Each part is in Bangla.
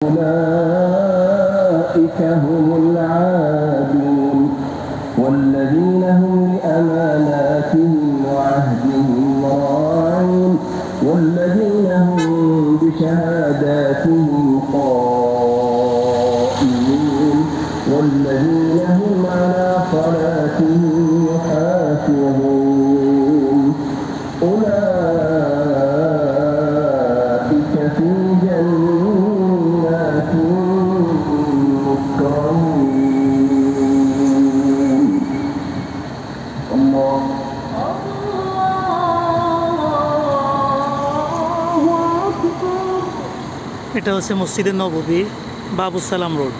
أولئك هم العادون والذين هم لأماناتهم وعهدهم راعون والذين هم بشهاداتهم قائمون والذين هم على صلاتهم يحافظون أولئك في جنات مكرمون الله এটা হচ্ছে মসজিদে নববী বাবু সালাম রোড।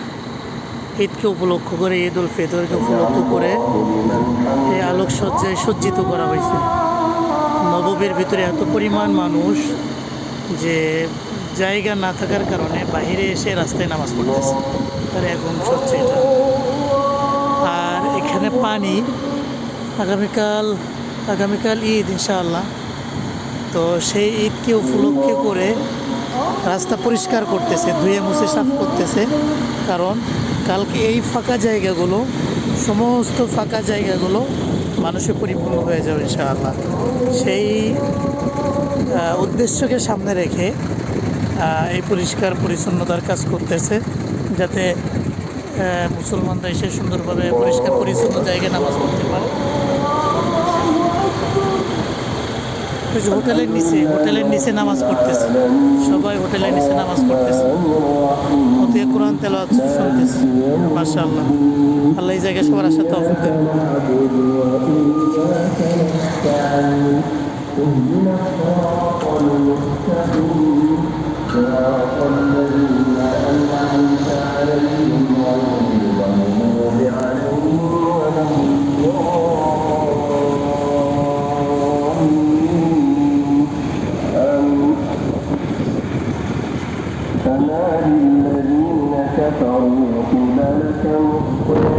ঈদকে উপলক্ষ করে, ঈদ উল ফিতরকে উপলক্ষ করে এই আলোকসজ্জায় সজ্জিত করা হয়েছে। নববীর ভিতরে এত পরিমাণ মানুষ যে জায়গা না থাকার কারণে বাইরে এসে রাস্তায় নামাজ পড়তেছে, তার এক অংশ হচ্ছে এটা। আর এখানে পানি আগামীকাল ঈদ ইনশাআল্লাহ, তো সেই ঈদকে উপলক্ষে করে রাস্তা পরিষ্কার করতেছে, ধুয়ে মুছে সাফ করতেছে। কারণ কালকে এই সমস্ত ফাঁকা জায়গাগুলো মানুষে পরিপূর্ণ হয়ে যাবে ইনশাআল্লাহ। সেই উদ্দেশ্যকে সামনে রেখে এই পরিষ্কার পরিচ্ছন্নতার কাজ করতেছে, যাতে মুসলমানরা এসে সুন্দরভাবে পরিষ্কার পরিচ্ছন্ন জায়গায় নামাজ পড়তে পারে। হোটেলের নিচে নামাজ পড়তেছে, সবাই হোটেলের নিচে নামাজ পড়তেছে, ওতে কোরআন তেলাওয়াত শুনতেছে। মাশাআল্লাহ, আল্লাহ এই জায়গায় সবার আশা তৌফিক দেন। فما للذين كفروا قبلك مهطعين